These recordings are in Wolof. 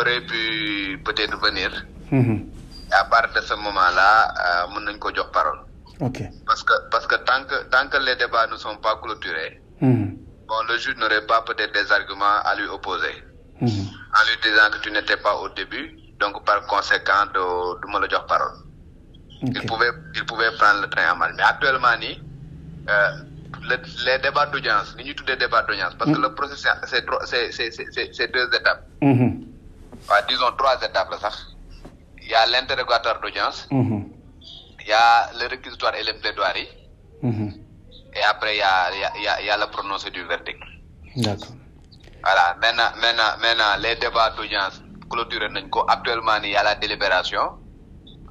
aurait pu peut-être venir. Et à partir de ce moment-là, mën nañ ko jox parole. Ok. Parce que tant que les débats ne sont pas clôturés, bon, le juge n'aurait pas peut-être des arguments à lui opposer. En lui disant que tu n'étais pas au début, donc par conséquent, de me le jox parole. Okay. Il pouvait prendre le train en marche. Mais actuellement, les débats d'audience, nous tous des débats d'audience, parce que le processus, c'est 2 étapes. Disons 3 étapes. Là, il y a l'interrogatoire d'audience, il y a le réquisitoire et le plaidoirie, et après il y a le prononcé du verdict. D'accord. Voilà, maintenant les débats d'audience clôturés, actuellement il y a la délibération.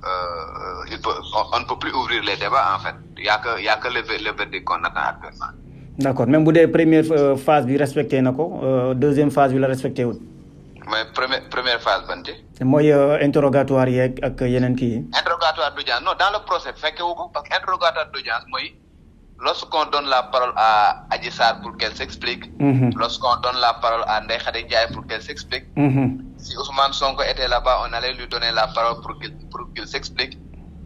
On ne peut plus ouvrir les débats en fait. Il y a que le verdict qu'on attend actuellement. D'accord. Même si la première phase est respectée, deuxième phase est respectée. Mais première phase, moi interrogatoire ak yenen ki. Interrogatoire d'audience. Non, dans le procès, parce que interrogatoire d'audience, moi, lorsqu'on donne la parole à Adji Sarr pour qu'elle s'explique, lorsqu'on donne la parole à Ndeye Khady Ndiaye pour qu'elle s'explique, si Ousmane Sonko était là-bas, on allait lui donner la parole pour qu'il s'explique.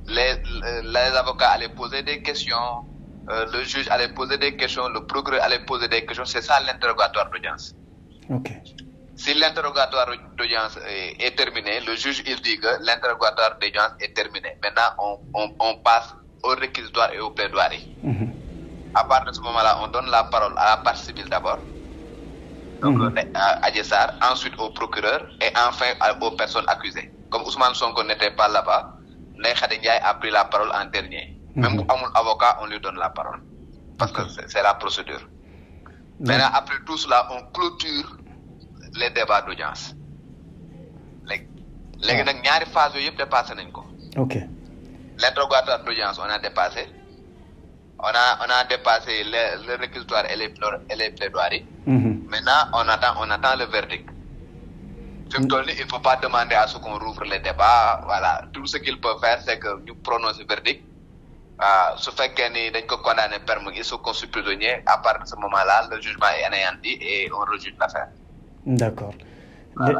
Les avocats allaient poser des questions, le juge allait poser des questions, le procureur allait poser des questions. C'est ça l'interrogatoire d'audience. Ok. Si l'interrogatoire d'audience est terminé, le juge il dit que l'interrogatoire d'audience est terminé. Maintenant, on passe au réquisitoire et au plaidoirie. À partir de ce moment-là, on donne la parole à la partie civile d'abord, donc à Adji Sarr, ensuite au procureur et enfin aux personnes accusées. Comme Ousmane Sonko n'était pas là-bas, Ndeye Khady Ndiaye a pris la parole en dernier. Même pour un avocat, on lui donne la parole. Parce que c'est la procédure. Maintenant, après tout cela, on clôture les débats d'audience. Les ñaari phase yépp dépassé nañ ko. OK. L'interrogatoire d'audience, on a dépassé. On a dépassé le réquisitoire et les plaidoiries. Maintenant, on attend le verdict. Il ne faut pas demander à ce qu'on rouvre les débats. Voilà. Tout ce qu'il peut faire, c'est que nous prononçons le verdict. Ce fait qu'on est condamné permis, ils sont conçus prisonniers. À partir de ce moment-là, le jugement est anéanti et on rejette l'affaire. D'accord.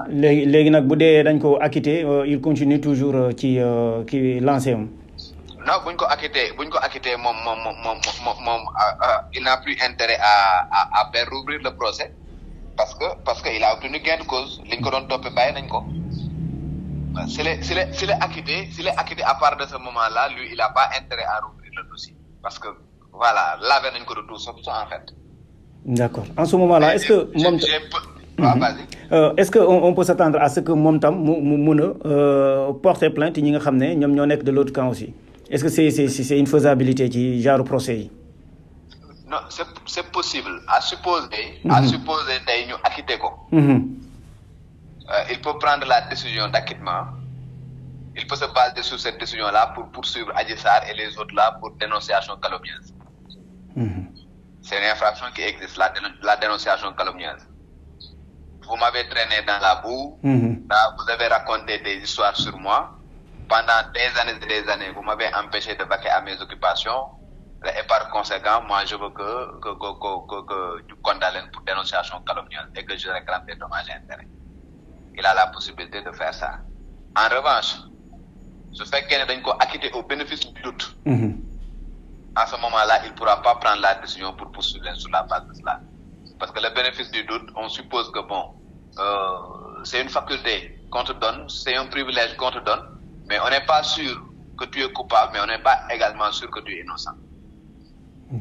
Les gens qui ont acquitté, ils continuent toujours qui lancent. Non, buñ ko acquitté, il n'a plus intérêt à faire rouvrir le procès parce que il a obtenu gain de cause. Liñ ko doon topé baye nañ ko. S'il est acquitté à part de ce moment-là, lui il a pas intérêt à rouvrir le dossier parce que voilà, laver nañ ko de tout ça en fait. D'accord. En ce moment-là, est-ce que est-ce qu'on peut s'attendre à ce que Momtam porte plainte ñi nga xamné ñom ñoo nek de l'autre camp aussi? Est-ce que c'est une faisabilité qui genre procès? Non, c'est possible. À supposer day ñu acquitté ko. Il peut prendre la décision d'acquittement. Il peut se baser sur cette décision-là pour poursuivre Adji Sarr et les autres là pour dénonciation calomnieuse. C'est une infraction qui existe, la dénonciation calomnieuse. Vous m'avez traîné dans la boue, vous avez raconté des histoires sur moi. Pendant des années et des années, vous m'avez empêché de vaquer à mes occupations. Et par conséquent, moi, je veux que tu condamnes pour dénonciation calomnieuse et que je réclame des dommages et intérêts. Il a la possibilité de faire ça. En revanche, ce fait qu'il est acquitté au bénéfice du doute. À ce moment-là, il ne pourra pas prendre la décision pour poursuivre sur la base de cela. Parce que le bénéfice du doute, on suppose que c'est une faculté qu'on te donne, c'est un privilège qu'on te donne, mais on n'est pas sûr que tu es coupable, mais on n'est pas également sûr que tu es innocent.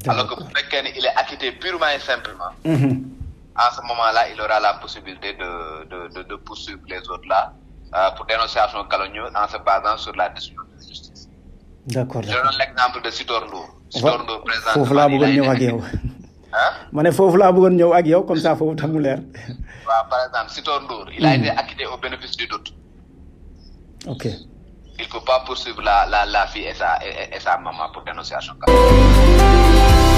Alors que pour quelqu'un, il est acquitté purement et simplement. À ce moment-là, il aura la possibilité de poursuivre les autres là pour dénonciation calomnieuse en se basant sur la décision de justice. D'accord. Je donne l'exemple de Sitor Ndour. Sitor Ndour, président de la comme ça, faut par exemple, Sitor Ndour, il a été acquitté au bénéfice du doute. Ok. Il ne peut pas poursuivre la fille et sa maman pour dénonciation calomnieuse.